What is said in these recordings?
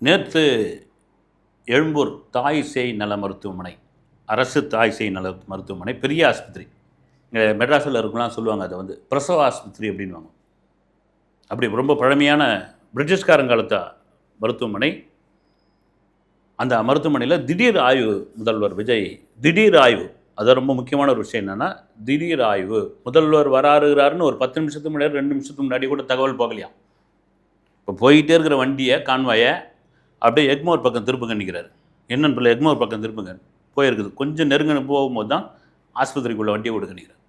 நேற்று எழும்பூர் தாய் சேய் நல மருத்துவமனை, அரசு தாய் சேய் நல மருத்துவமனை, பெரிய ஆஸ்பத்திரி. இங்கே மெட்ராஸில் இருக்கலாம் சொல்லுவாங்க, அதை வந்து பிரசவ ஆஸ்பத்திரி அப்படின்வாங்க. அப்படி ரொம்ப பழமையான பிரிட்டிஷ்காரங்காலத்த மருத்துவமனை. அந்த மருத்துவமனையில் திடீர் ஆய்வு. முதல்வர் விஜய் திடீர் ஆய்வு. அது ரொம்ப முக்கியமான ஒரு விஷயம் என்னென்னா, திடீர் ஆய்வு. முதல்வர் வராருன்னு ஒரு 10 நிமிஷத்துக்கு முன்னாடி 2 நிமிஷத்துக்கு முன்னாடி கூட தகவல் போகலையாம். இப்போ போயிட்டே இருக்கிற வண்டியை, கான்வாயை அப்படியே எக்மோர் பக்கம் திருப்புங்க நிற்கிறாரு. என்னன்னு சொல்ல, எக்மோர் பக்கம் திருப்புங்க போயிருக்குது. கொஞ்சம் நெருங்க போகும்போது தான் ஆஸ்பத்திரிக்குள்ளே வண்டியை விடுங்க நிற்கிறார்.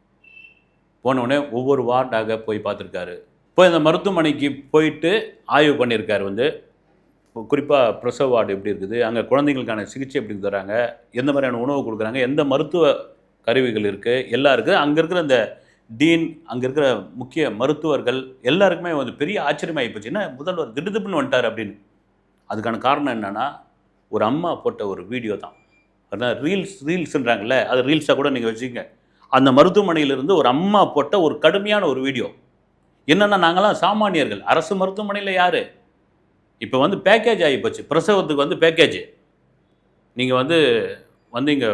போனவுடனே ஒவ்வொரு வார்டாக போய் பார்த்துருக்காரு. போய் அந்த மருத்துவமனைக்கு போயிட்டு ஆய்வு பண்ணியிருக்காரு. வந்து குறிப்பாக பிரசவ வார்டு எப்படி இருக்குது, அங்கே குழந்தைங்களுக்கான சிகிச்சை எப்படி தராங்க, எந்த மாதிரியான உணவு கொடுக்குறாங்க, எந்த மருத்துவ கருவிகள் இருக்குது, எல்லாம் இருக்குது. அங்கே இருக்கிற அந்த டீன், அங்கே இருக்கிற முக்கிய மருத்துவர்கள் எல்லாருக்குமே வந்து பெரிய ஆச்சரியமாகி போச்சு. என்ன முதல்வர் திடுதிப்புன்னு வந்துட்டார் அப்படின்னு. அதுக்கான காரணம் என்னென்னா, ஒரு அம்மா போட்ட ஒரு வீடியோ தான். அதான் ரீல்ஸுன்றாங்கல்ல, அது ரீல்ஸாக கூட நீங்கள் வச்சுக்கங்க. அந்த மருத்துவமனையிலிருந்து ஒரு அம்மா போட்ட ஒரு கடுமையான ஒரு வீடியோ. என்னென்னா, நாங்களாம் சாமானியர்கள், அரசு மருத்துவமனையில் யார் இப்போ வந்து பேக்கேஜ் ஆகி போச்சு. பிரசவத்துக்கு வந்து பேக்கேஜ். நீங்கள் வந்து இங்கே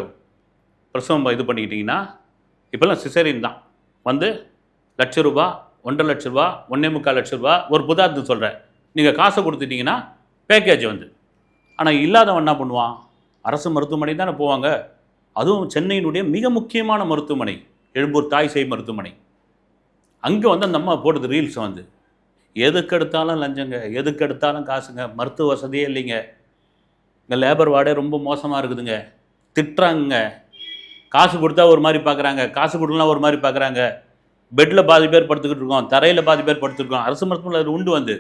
பிரசவம் இது பண்ணிக்கிட்டிங்கன்னா, இப்போல்லாம் சிசேரியன் தான். வந்து ₹1,00,000, ₹1,50,000, ₹1,25,00,000, ஒரு புதார்த்தம் சொல்கிறேன். நீங்கள் காசை கொடுத்துட்டிங்கன்னா பேக்கேஜ் வந்து. ஆனால் இல்லாதவன் என்ன பண்ணுவான்? அரசு மருத்துவமனை தானே போவாங்க. அதுவும் சென்னையினுடைய மிக முக்கியமான மருத்துவமனை, எழும்பூர் தாய் சேய் மருத்துவமனை. அங்கே வந்து அந்த அம்மா போடுது ரீல்ஸ். வந்து எதுக்கு எடுத்தாலும் லஞ்சங்க, எதுக்கு எடுத்தாலும் காசுங்க, மருத்துவ வசதியே இல்லைங்க, இங்கே லேபர் வார்டே ரொம்ப மோசமாக இருக்குதுங்க, திட்டுறாங்க, காசு கொடுத்தா ஒரு மாதிரி பார்க்குறாங்க, காசு கொடுக்கலாம் ஒரு மாதிரி பார்க்குறாங்க, பெட்டில் பாதி பேர் படுத்துக்கிட்டு இருக்கோம், தரையில் பாதி பேர் படுத்துருக்கோம். அரசு மருத்துவமனை அது உண்டு. வந்து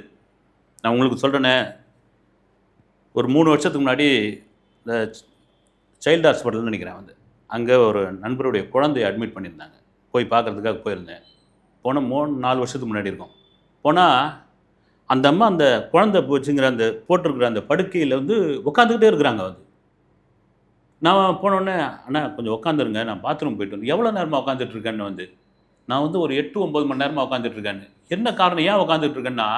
நான் உங்களுக்கு சொல்கிறேனே, ஒரு 3 வருஷத்துக்கு முன்னாடி இந்த சைல்டு ஹாஸ்பிட்டல்னு நினைக்கிறேன். வந்து அங்கே ஒரு நண்பருடைய குழந்தையை அட்மிட் பண்ணியிருந்தாங்க. போய் பார்க்குறதுக்காக போயிருந்தேன். போனால் 3-4 வருஷத்துக்கு முன்னாடி இருக்கும். போனால் அந்த அம்மா அந்த குழந்தை வச்சுங்கிற அந்த போட்டிருக்கிற அந்த படுக்கையில் வந்து உட்காந்துக்கிட்டே இருக்கிறாங்க. வந்து நான் போனோடனே, அண்ணா கொஞ்சம் உட்காந்துருங்க, நான் பாத்ரூம் போயிட்டு வந்து. எவ்வளோ நேரமாக உட்காந்துட்ருக்கேன்னு. வந்து நான் வந்து ஒரு 8-9 மணி நேரமாக உட்காந்துட்ருக்கேன்னு. என்ன காரணம், ஏன் உட்காந்துட்ருக்கேன்னா,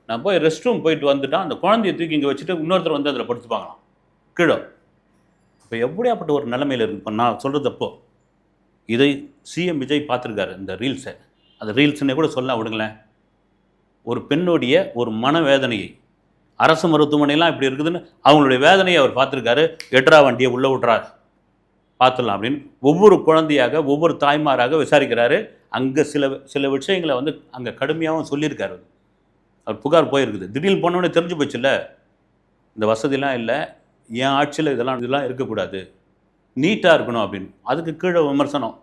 நான் போய் ரெஸ்ட் ரூம் போயிட்டு வந்துட்டான், அந்த குழந்தைய தூக்கி இங்கே வச்சுட்டு இன்னொருத்தர் வந்து அதில் படுத்துப்பாங்களாம் கீழே. இப்போ எப்படியாப்பட்ட ஒரு நிலைமையில் இருக்கு. இப்போ நான் சொல்கிறது அப்போ இதை சிஎம் விஜய் பார்த்துருக்காரு, இந்த ரீல்ஸை. அந்த ரீல்ஸ்னே கூட சொல்லலாம், விடுங்களேன். ஒரு பெண்ணுடைய ஒரு மனவேதனையை, அரசு மருத்துவமனையெல்லாம் இப்படி இருக்குதுன்னு அவங்களுடைய வேதனையை அவர் பார்த்துருக்காரு. எட்ரா வண்டியை உள்ளே விட்றாரு, பார்த்துடலாம் அப்படின்னு ஒவ்வொரு குழந்தையாக, ஒவ்வொரு தாய்மாராக விசாரிக்கிறாரு. அங்கே சில விஷயங்களை வந்து அங்கே கடுமையாகவும் சொல்லியிருக்காரு. அவர் புகார் போயிருக்குது. திடீர்னு போனோடனே தெரிஞ்சு போச்சுல்ல, இந்த வசதிலாம் இல்லை, என் ஆட்சியில் இதெல்லாம் இருக்கக்கூடாது, நீட்டாக இருக்கணும் அப்படின்னு. அதுக்கு கீழே விமர்சனம்.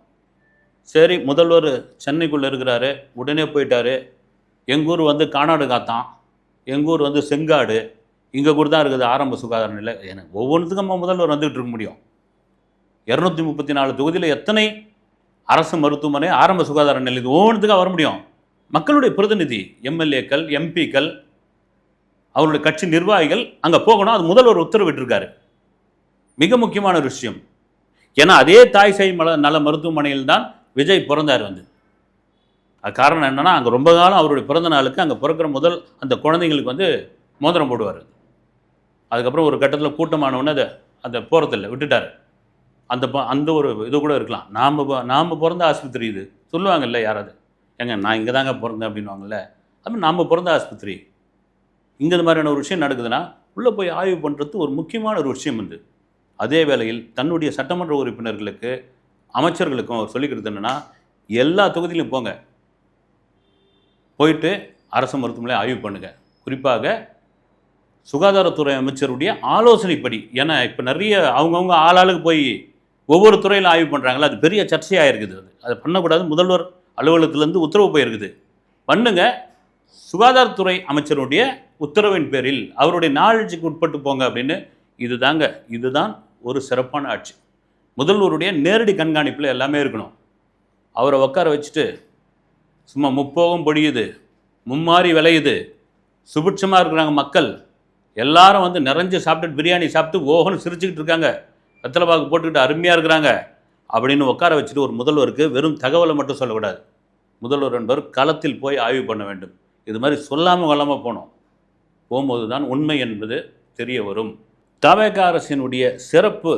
சரி, முதல்வர் சென்னைக்குள்ளே இருக்கிறாரு, உடனே போயிட்டார். எங்கள் ஊர் வந்து கானாடு காத்தான், எங்கள் ஊர் வந்து செங்காடு, இங்கே கூட தான் இருக்குது ஆரம்ப சுகாதார நிலை. எனக்கு ஒவ்வொன்றுத்துக்கும் நம்ம முதல்வர் வந்துகிட்டு இருக்க முடியும். 234 தொகுதியில் எத்தனை அரசு மருத்துவமனை, ஆரம்ப சுகாதார நிலையம், ஒவ்வொன்றுத்துக்காக வர முடியும். மக்களுடைய பிரதிநிதி, எம்எல்ஏக்கள், எம்பிக்கள், அவருடைய கட்சி நிர்வாகிகள் அங்கே போகணும். அது முதல்வர் உத்தரவிட்டிருக்காரு. மிக முக்கியமான ஒரு விஷயம். ஏன்னா அதே தாய் சேய் நல மருத்துவமனையில் தான் விஜய் பிறந்தார். வந்து அது காரணம் என்னென்னா, அங்கே ரொம்ப காலம் அவருடைய பிறந்த நாளுக்கு அங்கே பிறக்கிற முதல் அந்த குழந்தைங்களுக்கு வந்து மோதிரம் போடுவார். அதுக்கப்புறம் ஒரு கட்டத்தில் கூட்டமானவொன்னே அதை போகிறதில்லை, விட்டுட்டார். அந்த ஒரு இது கூட இருக்கலாம். நாம் பிறந்த ஆஸ்பத்திரி இது சொல்லுவாங்கல்ல யாராவது, ஏங்க நான் இங்கே தாங்க பிறந்தேன் அப்படின்வாங்கல்ல. அது நாம் பிறந்த ஆஸ்பத்திரி. இங்கே இந்த மாதிரியான ஒரு விஷயம் நடக்குதுன்னா உள்ளே போய் ஆய்வு பண்ணுறது ஒரு முக்கியமான ஒரு விஷயம். வந்து அதே வேளையில் தன்னுடைய சட்டமன்ற உறுப்பினர்களுக்கு, அமைச்சர்களுக்கும் அவர் சொல்லிக்கிறது என்னென்னா, எல்லா தொகுதியிலும் போங்க, போயிட்டு அரசு மருத்துவமனையை ஆய்வு பண்ணுங்கள். குறிப்பாக சுகாதாரத்துறை அமைச்சருடைய ஆலோசனைப்படி. ஏன்னா இப்போ நிறைய அவங்கவுங்க ஆளாளுக்கு போய் ஒவ்வொரு துறையில் ஆய்வு பண்ணுறாங்களா, அது பெரிய சர்ச்சையாக இருக்குது. அது பண்ணக்கூடாது. முதல்வர் அலுவலகத்திலேருந்து உத்தரவு போயிருக்குது. பண்ணுங்க, சுகாதாரத்துறை அமைச்சருடைய உத்தரவின் பேரில் அவருடைய நாலேஜுக்கு உட்பட்டு போங்க அப்படின்னு. இதுதான் ஒரு சிறப்பான ஆட்சி. முதல்வருடைய நேரடி கண்காணிப்பில் எல்லாமே இருக்கணும். அவரை உட்கார வச்சுட்டு சும்மா முப்போகம் பொழியுது, மும்மாறி விளையுது, சுபிட்சமாக இருக்கிறாங்க மக்கள் எல்லாரும், வந்து நிறைஞ்சு சாப்பிட்டுட்டு பிரியாணி சாப்பிட்டு ஓஹன்னு சிரிச்சுக்கிட்டு இருக்காங்க, வெத்தலை பாக்கு போட்டுக்கிட்டு அருமையாக இருக்கிறாங்க அப்படின்னு உட்கார வச்சுட்டு ஒரு முதல்வருக்கு வெறும் தகவலை மட்டும் சொல்லக்கூடாது. முதல்வர் என்பவர் களத்தில் போய் ஆய்வு பண்ண வேண்டும். இது மாதிரி சொல்லாமல் கொள்ளாமல் போனோம். போகும்போது தான் உண்மை என்பது தெரிய வரும். தவேக அரசினுடைய சிறப்பு,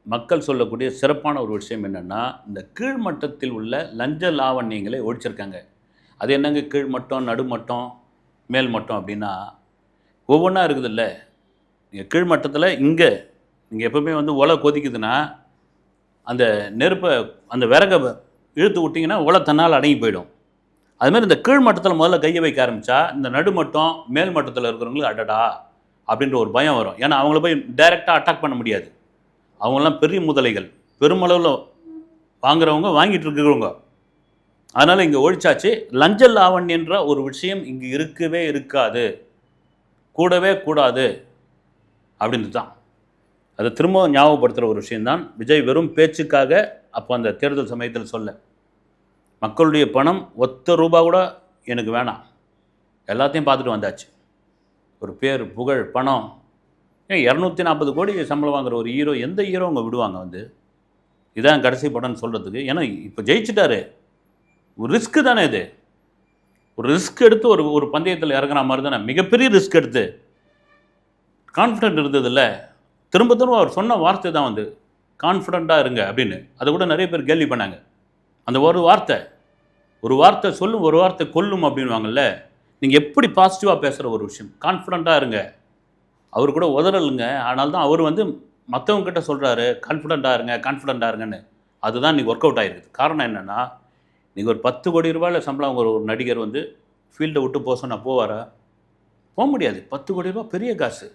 மக்கள் சொல்லக்கூடிய சிறப்பான ஒரு விஷயம் என்னென்னா, இந்த கீழ்மட்டத்தில் உள்ள லஞ்ச லாவண்யங்களை ஒழிச்சிருக்காங்க. அது என்னங்க கீழ்மட்டம், நடுமட்டம், மேல் மட்டம் அப்படின்னா ஒவ்வொன்றா இருக்குதுல்ல. நீங்கள் கீழ்மட்டத்தில் இங்கே நீங்கள் எப்பவுமே வந்து ஒலை கொதிக்குதுன்னா அந்த நெருப்பை, அந்த விறகை இழுத்து விட்டிங்கன்னா ஒலை தன்னால் அடங்கி போயிடும். அதுமாதிரி இந்த கீழ்மட்டத்தில் முதல்ல கையை வைக்க ஆரம்பித்தா இந்த நடுமட்டம் மேல் மட்டத்தில் இருக்கிறவங்களுக்கு அடடா அப்படின்ற ஒரு பயம் வரும். ஏன்னா அவங்கள போய் டைரெக்டாக அட்டாக் பண்ண முடியாது. அவங்களாம் பெரிய முதலைகள், பெருமளவில் வாங்குறவங்க, வாங்கிட்டு இருக்கிறவங்க. அதனால் இங்கே ஒழிச்சாச்சு. லஞ்ச லாவண்யன்ற ஒரு விஷயம் இங்கே இருக்கவே இருக்காது, கூடவே கூடாது அப்படின்னு தான். அதை திரும்ப ஞாபகப்படுத்துகிற ஒரு விஷயந்தான் விஜய் வெறும் பேச்சுக்காக அப்போ அந்த தேர்தல் சமயத்தில் சொல்ல. மக்களுடைய பணம் ஒத்த ரூபா கூட எனக்கு வேணாம், எல்லாத்தையும் பார்த்துட்டு வந்தாச்சு. ஒரு பேர், புகழ், பணம். 240 கோடி சம்பளம் வாங்குற ஒரு ஹீரோ, எந்த ஹீரோ அவங்க விடுவாங்க வந்து இதான் கடைசி படம்னு சொல்கிறதுக்கு? ஏன்னா இப்போ ஜெயிச்சிட்டாரு. ஒரு ரிஸ்க்கு தானே இது. ஒரு ரிஸ்க் எடுத்து ஒரு பந்தயத்தில் இறங்குற மாதிரி தானே. மிகப்பெரிய ரிஸ்க் எடுத்து கான்ஃபிடென்ட் இருந்ததில்ல. திரும்ப திரும்ப அவர் சொன்ன வார்த்தை தான் வந்து கான்ஃபிடெண்ட்டாக இருங்க அப்படின்னு. அதை கூட நிறைய பேர் கேள்வி பண்ணாங்க. அந்த ஒரு வார்த்தை சொல்லும், ஒரு வார்த்தை கொல்லும் அப்படின்வாங்கல்ல. நீங்கள் எப்படி பாசிட்டிவாக பேசுகிற ஒரு விஷயம், கான்ஃபிடெண்ட்டாக இருங்க. அவர் கூட உதறலுங்க. ஆனால் தான் அவர் வந்து மற்றவங்ககிட்ட சொல்கிறாரு கான்ஃபிடெண்ட்டாக இருங்கன்னு. அதுதான் இன்றைக்கி ஒர்க் அவுட் ஆகிருக்குது. காரணம் என்னென்னா, நீங்கள் ஒரு 10 கோடி ரூபாயில் சம்பளம் ஒரு நடிகர் வந்து ஃபீல்டை விட்டு போக சொன்னால் போவாரா? போக முடியாது. 10 கோடி ரூபா பெரிய காசு.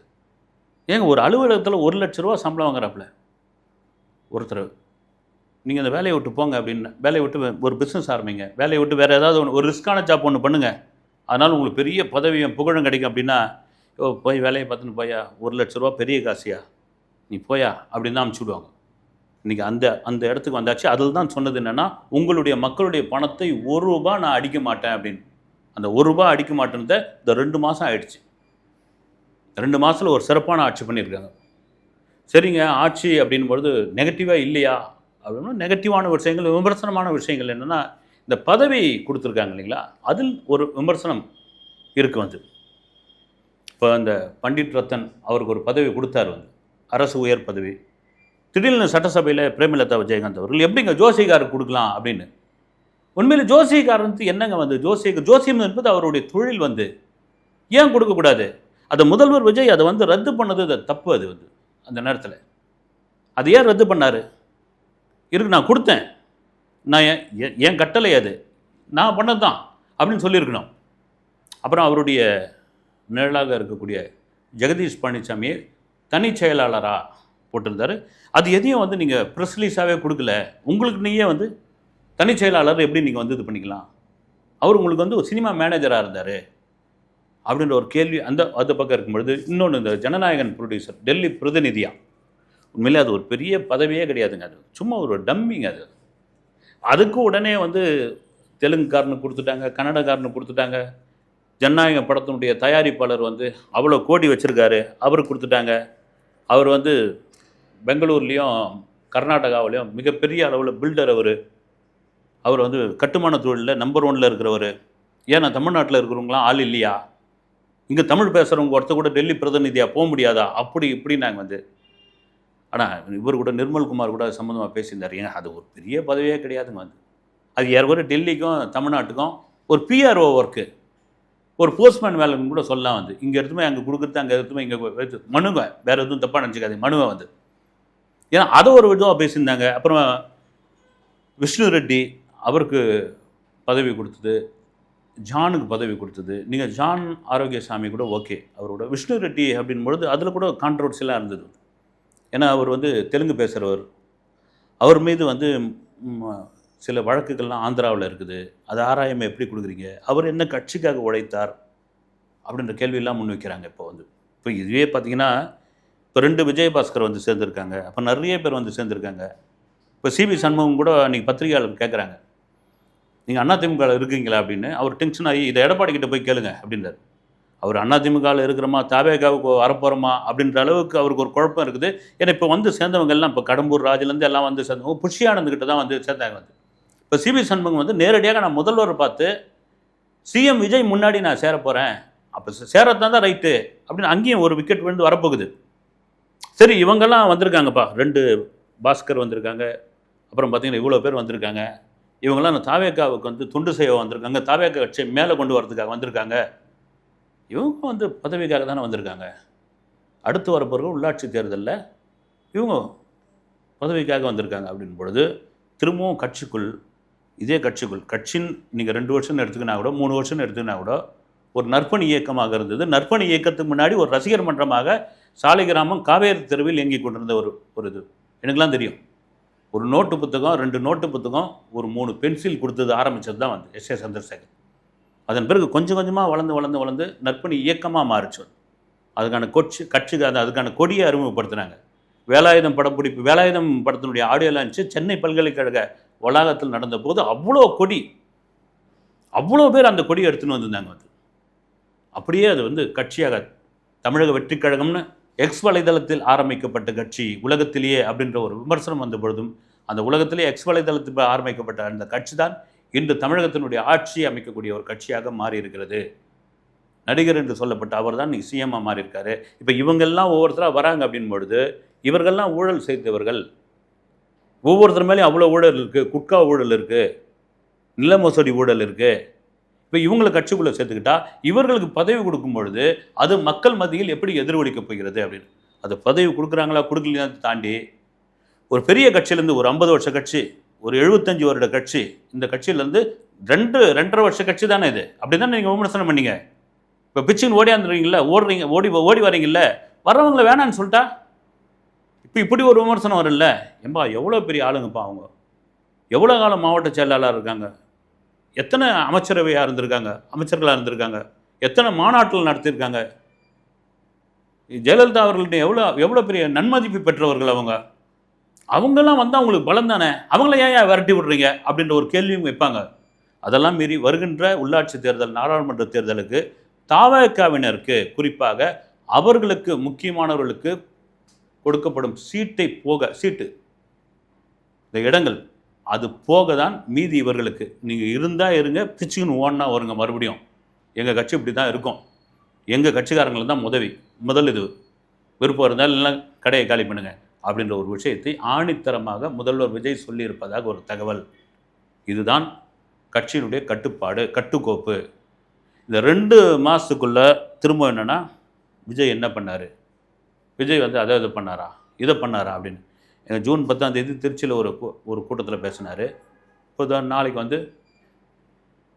ஏங்க ஒரு அலுவலகத்தில் 1 லட்ச ரூபா சம்பளம் வாங்குறாப்புல ஒருத்தர். நீங்கள் அந்த வேலையை விட்டு போங்க அப்படின்னு, வேலையை விட்டு ஒரு பிஸ்னஸ் ஆரம்பிங்க, வேலையை விட்டு வேறு ஏதாவது ஒரு ரிஸ்க்கான ஜாப் ஒன்று பண்ணுங்கள், அதனால் உங்களுக்கு பெரிய பதவியும் புகழும் கிடைக்கும் அப்படின்னா, போய் வேலையை பார்த்துன்னு போயா, 1 லட்ச ரூபா பெரிய காசியா, நீ போயா அப்படின்னு தான் அனுப்பிச்சி விடுவாங்க. இன்றைக்கி அந்த இடத்துக்கு வந்தாச்சு. அதில் தான் சொன்னது என்னென்னா, உங்களுடைய மக்களுடைய பணத்தை 1 ரூபா நான் அடிக்க மாட்டேன் அப்படின்னு. அந்த 1 ரூபா அடிக்க மாட்டேன்றத இந்த 2 மாதம் ஆயிடுச்சு. 2 மாதத்தில் ஒரு சிறப்பான ஆட்சி பண்ணியிருக்காங்க. சரிங்க, ஆட்சி அப்படின்பொழுது நெகட்டிவாக இல்லையா அப்படின்னா, நெகட்டிவான விஷயங்கள், விமர்சனமான விஷயங்கள் என்னென்னா, இந்த பதவி கொடுத்துருக்காங்க இல்லைங்களா, அதில் ஒரு விமர்சனம் இருக்குது வந்து. இப்போ இந்த பண்டிட் ரத்தன் அவருக்கு ஒரு பதவி கொடுத்தார் வந்து, அரசு உயர் பதவி. திடீர்னு சட்டசபையில் பிரேமலதா விஜயகாந்த் அவர்கள் எப்படிங்க ஜோசிகாருக்கு கொடுக்கலாம் அப்படின்னு. உண்மையில் ஜோசிகாரனுக்கு என்னங்க வந்து, ஜோசியம் என்பது அவருடைய தொழில் வந்து, ஏன் கொடுக்கக்கூடாது? அதை முதல்வர் விஜய் அதை வந்து ரத்து பண்ணது தப்பு. அது வந்து அந்த நேரத்தில் அது ஏன் ரத்து பண்ணார்? இருக்கு, நான் கொடுத்தேன், நான் என் கட்டளை, அது நான் பண்ணது தான் அப்படின்னு சொல்லியிருக்கணும். அப்புறம் அவருடைய நிழலாக இருக்கக்கூடிய ஜெகதீஷ் பழனிசாமியை தனி செயலாளராக போட்டிருந்தார். அது எதையும் வந்து நீங்கள் ப்ரெஸ் ரிலீஸாகவே கொடுக்கல. உங்களுக்கு நீயே வந்து தனி செயலாளர் எப்படி நீங்கள் வந்து இது பண்ணிக்கலாம்? அவர் உங்களுக்கு வந்து ஒரு சினிமா மேனேஜராக இருந்தார் அப்படின்ற ஒரு கேள்வி அந்த பக்கம் இருக்கும்பொழுது, இன்னொன்று இந்த ஜனநாயகன் ப்ரொடியூசர், டெல்லி பிரதிநிதியா, உண்மையிலே அது ஒரு பெரிய பதவியே கிடையாதுங்க. அது சும்மா ஒரு டம்மிங்க. அதுக்கு உடனே வந்து தெலுங்குக்காரனுக்கு கொடுத்துட்டாங்க, கன்னடக்காரனுக்கு கொடுத்துட்டாங்க. ஜனநாயக படத்தினுடைய தயாரிப்பாளர் வந்து அவ்வளோ கோடி வச்சுருக்காரு, அவருக்கு கொடுத்துட்டாங்க. அவர் வந்து பெங்களூர்லேயும் கர்நாடகாவிலையும் மிகப்பெரிய அளவில் பில்டர். அவர் வந்து கட்டுமான தொழிலில் நம்பர் 1 இருக்கிறவர். ஏன்னா தமிழ்நாட்டில் இருக்கிறவங்களாம் ஆள் இல்லையா? இங்கே தமிழ் பேசுகிறவங்க ஒருத்தர் கூட டெல்லி பிரதிநிதியாக போக முடியாதா? அப்படி இப்படி நாங்கள் வந்து. ஆனால் இவர் கூட நிர்மல்குமார் கூட சம்மந்தமாக பேசியிருந்தார். ஏங்க அது ஒரு பெரிய பதவியே கிடையாதுங்க வந்து. அது யாரும் டெல்லிக்கும் தமிழ்நாட்டுக்கும் ஒரு பிஆர்ஓ ஒர்க்கு, ஒரு போஸ்ட்மேன் வேலைன்னு கூட சொல்லலாம் வந்து. இங்கே எடுத்துமே அங்கே கொடுக்குறது, அங்கே எடுத்துமே இங்கே மனுவை, வேறு எதுவும் தப்பாக நினச்சிக்காது, மனுவை வந்து. ஏன்னா அதை ஒரு விதமாக பேசியிருந்தாங்க. அப்புறம் விஷ்ணு ரெட்டி அவருக்கு பதவி கொடுத்தது, ஜானுக்கு பதவி கொடுத்தது. நீங்கள் ஜான் ஆரோக்கியசாமி கூட ஓகே, அவரோட விஷ்ணு ரெட்டி அப்படின்பொழுது அதில் கூட கான்ட்ரவர்சியெலாம் இருந்தது. ஏன்னா அவர் வந்து தெலுங்கு பேசுகிறவர், அவர் மீது வந்து சில வழக்குகள்லாம் ஆந்திராவில் இருக்குது. அது ஆராயம் எப்படி கொடுக்குறீங்க, அவர் என்ன கட்சிக்காக உழைத்தார் அப்படின்ற கேள்வியெல்லாம் முன் வைக்கிறாங்க. இப்போ இதுவே பார்த்தீங்கன்னா, இப்போ 2 விஜயபாஸ்கர் வந்து சேர்ந்துருக்காங்க, அப்போ நிறைய பேர் வந்து சேர்ந்துருக்காங்க. இப்போ சிபி சண்முகம் கூட அன்றைக்கி பத்திரிகையாளர் கேட்குறாங்க, நீங்கள் அதிமுகவில் இருக்கீங்களா அப்படின்னு. அவர் டென்ஷன் ஆகி, இதை எடப்பாடி கிட்ட போய் கேளுங்க அப்படின்றார். அவர் அதிமுகவில் இருக்கிறோமா, தாவேகாவுக்கு வரப்போகிறோமா அப்படின்ற அளவுக்கு அவருக்கு ஒரு குழப்பம் இருக்குது. ஏன்னா இப்போ வந்து சேர்ந்தவங்க எல்லாம் இப்போ கடம்பூர் ராஜுலேருந்து எல்லாம் வந்து சேர்ந்தவங்க புஷி ஆனந்த்கிட்ட தான் வந்து சேர்ந்தாங்க வந்து. இப்போ சிபி சண்முகம் வந்து நேரடியாக நான் முதல்வரை பார்த்து, சிஎம் விஜய் முன்னாடி நான் சேர போகிறேன் அப்போ சேரத்தான் தான் ரைட்டு அப்படின்னு அங்கேயும் ஒரு விக்கெட் விழுந்து வரப்போகுது. சரி இவங்கெல்லாம் வந்திருக்காங்கப்பா, 2 பாஸ்கர் வந்திருக்காங்க, அப்புறம் பார்த்தீங்கன்னா இவ்வளோ பேர் வந்திருக்காங்க, இவங்கெல்லாம் தாவேக்காவுக்கு வந்து தொண்டு செய்ய வந்திருக்காங்க, தாவேக்கா கட்சியை மேலே கொண்டு வரதுக்காக வந்திருக்காங்க, இவங்க வந்து பதவிக்காக தானே வந்திருக்காங்க. அடுத்து வரப்போகிற உள்ளாட்சி தேர்தலில் இவங்க பதவிக்காக வந்திருக்காங்க அப்படின் பொழுது திரும்பவும் கட்சிக்குள், இதே கட்சின்னு நீங்கள் 2 வருஷம்னு எடுத்துக்கினா கூட 3 வருஷம்னு எடுத்துக்கினா கூட ஒரு நற்பணி இயக்கமாக இருந்தது. நற்பணி இயக்கத்துக்கு முன்னாடி ஒரு ரசிகர் மன்றமாக சாலை கிராமம் காவேரி தெருவில் இயங்கி கொண்டிருந்த ஒரு இது எனக்குலாம் தெரியும். ஒரு நோட்டு புத்தகம், 2 நோட்டு புத்தகம், ஒரு 3 பென்சில் கொடுத்தது ஆரம்பித்தது தான் வந்து எஸ்.ஏ. சந்திரசேகர். அதன் பிறகு கொஞ்சம் கொஞ்சமாக வளர்ந்து நற்பணி இயக்கமாக மாறிச்சு. அதுக்கான கட்சிக்கு அதுக்கான கொடியை அறிமுகப்படுத்தினாங்க. வேலாயுதம் படப்பிடிப்பு, வேலாயுதம் படத்தினுடைய ஆடியோ லான்ச்சு சென்னை பல்கலைக்கழக வளாகத்தில் நடந்த போது அவ்வளோ பேர் அந்த கொடியை எடுத்துன்னு வந்திருந்தாங்க. வந்து அப்படியே அது வந்து கட்சியாக தமிழக வெற்றி கழகம்னு எக்ஸ் வலைதளத்தில் ஆரம்பிக்கப்பட்ட கட்சி உலகத்திலேயே அப்படின்ற ஒரு விமர்சனம் வந்த பொழுதும் அந்த உலகத்திலே எக்ஸ் வலைதளத்தில் ஆரம்பிக்கப்பட்ட அந்த கட்சி தான் இன்று தமிழகத்தினுடைய ஆட்சியை அமைக்கக்கூடிய ஒரு கட்சியாக மாறி இருக்கிறது. நடிகர் என்று சொல்லப்பட்ட அவர் தான் இன்னைக்கு சிஎம்மாக மாறி இருக்காரு. இப்போ இவங்கெல்லாம் ஒவ்வொருத்தராக வராங்க அப்படின் பொழுது இவர்கள்லாம் ஊழல் செய்தவர்கள், ஒவ்வொருத்தர் மேலேயும் அவ்வளோ ஊழல் இருக்குது, குட்கா ஊழல் இருக்குது, நில மோசடி ஊழல் இருக்குது. இப்போ இவங்களை கட்சிக்குள்ளே சேர்த்துக்கிட்டா இவர்களுக்கு பதவி கொடுக்கும் பொழுது அது மக்கள் மத்தியில் எப்படி எதிர்வலிக்கப் போகிறது அப்படின்னு. அது பதவி கொடுக்குறாங்களா கொடுக்கலையான்னு தாண்டி ஒரு பெரிய கட்சியிலேருந்து ஒரு 50 வருஷ கட்சி, ஒரு 75 வருட கட்சி, இந்த கட்சியிலேருந்து 2.5 வருஷ கட்சி தானே இது. அப்படி தானே நீங்கள் விமர்சனம் பண்ணீங்க. இப்போ பிச்சுன்னு ஓடியாந்துறீங்களா, ஓடி வரீங்கல்ல, வர்றவங்களை வேணான்னு சொல்லிட்டா இப்போ இப்படி ஒரு விமர்சனம் வரும்ல. ஏம்பா எவ்வளோ பெரிய ஆளுங்கப்பா அவங்க, எவ்வளோ காலம் மாவட்ட செயலாளர் இருக்காங்க, எத்தனை அமைச்சரவையாக இருந்திருக்காங்க, அமைச்சர்களாக இருந்திருக்காங்க, எத்தனை மாநாட்டில் நடத்தியிருக்காங்க. ஜெயலலிதா அவர்கள்ட்ட எவ்வளோ பெரிய நன்மதிப்பு பெற்றவர்கள் அவங்கெல்லாம் வந்தால் அவங்களுக்கு பலம் தானே, அவங்கள ஏன் விரட்டி விடுறீங்க அப்படின்ற ஒரு கேள்வியும் வைப்பாங்க. அதெல்லாம் மீறி வருகின்ற உள்ளாட்சி தேர்தல், நாடாளுமன்ற தேர்தலுக்கு தாவேக்காவினருக்கு குறிப்பாக அவர்களுக்கு முக்கியமானவர்களுக்கு கொடுக்கப்படும் சீட்டு இந்த இடங்கள் அது போக தான் மீதி இவர்களுக்கு. நீங்கள் இருந்தால் இருங்க, பிச்சுக்குன்னு ஓடனா வருங்க. மறுபடியும் எங்கள் கட்சி இப்படி தான் இருக்கும், எங்கள் கட்சிக்காரங்களுக்கு தான் முதல் இது, விருப்பம் இருந்தால் இல்லைன்னா கடையை காலி பண்ணுங்க அப்படின்ற ஒரு விஷயத்தை ஆணித்தரமாக முதல்வர் விஜய் சொல்லியிருப்பதாக ஒரு தகவல். இதுதான் கட்சியினுடைய கட்டுக்கோப்பு. இந்த 2 மாதத்துக்குள்ளே திரும்ப என்னென்னா விஜய் என்ன பண்ணார், விஜய் வந்து இதை பண்ணாரா அப்படின்னு. எங்கள் ஜூன் 10ஆம் தேதி திருச்சியில் ஒரு கூட்டத்தில் பேசினார். இப்போ நாளைக்கு வந்து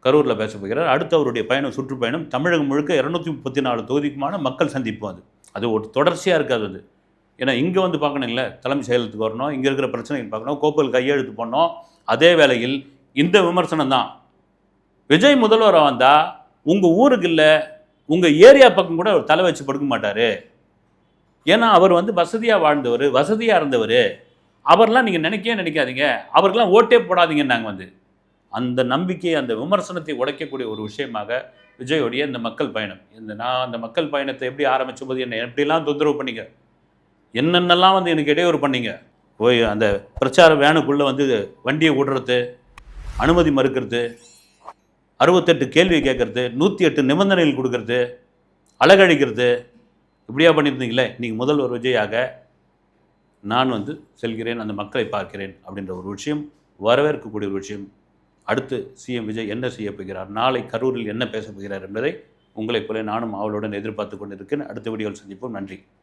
கரூரில் பேச போகிறார். அடுத்து அவருடைய சுற்றுப்பயணம் தமிழகம் முழுக்க 234 தொகுதிக்குமான மக்கள் சந்திப்பு. அது ஒரு தொடர்ச்சியாக இருக்காது. அது ஏன்னா இங்கே வந்து பார்க்கணுங்களே, தலைமை செயலகத்துக்கு வரணும், இங்கே இருக்கிற பிரச்சனைகள் பார்க்கணும், கோப்பல் கையெழுத்து பண்ணணும். அதே வேளையில் இந்த விமர்சனம் தான், விஜய் முதல்வராக வந்தால் உங்கள் ஊருக்கு இல்லை, உங்கள் ஏரியா பக்கம் கூட அவர் தலை வச்சு படுக்க மாட்டார். ஏன்னா அவர் வந்து வசதியாக வாழ்ந்தவர், வசதியாக இருந்தவர். அவர்லாம் நீங்கள் நினைக்காதீங்க, அவருக்கெல்லாம் ஓட்டே போடாதீங்கன்னாங்க. வந்து அந்த நம்பிக்கை, அந்த விமர்சனத்தை உடைக்கக்கூடிய ஒரு விஷயமாக விஜயோடைய இந்த மக்கள் பயணம். நான் அந்த மக்கள் பயணத்தை எப்படி ஆரம்பித்த போது என்னை எப்படிலாம் தொந்தரவு பண்ணீங்க, என்னென்னலாம் வந்து எனக்கு இடையூறு பண்ணீங்க. போய் அந்த பிரச்சார வேனுக்குள்ளே வந்து வண்டியை விடுறது, அனுமதி மறுக்கிறது, 68 கேள்வி கேட்கறது, 108 நிபந்தனைகள் கொடுக்கறது, அழகழிக்கிறது, இப்படியா பண்ணியிருந்தீங்களே. நீங்கள் முதல்வர் விஜயாக நான் வந்து செல்கிறேன், அந்த மக்களை பார்க்கிறேன் அப்படின்ற ஒரு விஷயம், வரவேற்கக்கூடிய ஒரு விஷயம். அடுத்து சிஎம் விஜய் என்ன செய்ய போகிறார், நாளை கரூரில் என்ன பேச போகிறார் என்பதை உங்களைப் போல நானும் அவளுடன் எதிர்பார்த்து கொண்டிருக்கேன். அடுத்த வீடியோவில் சந்திப்போம். நன்றி.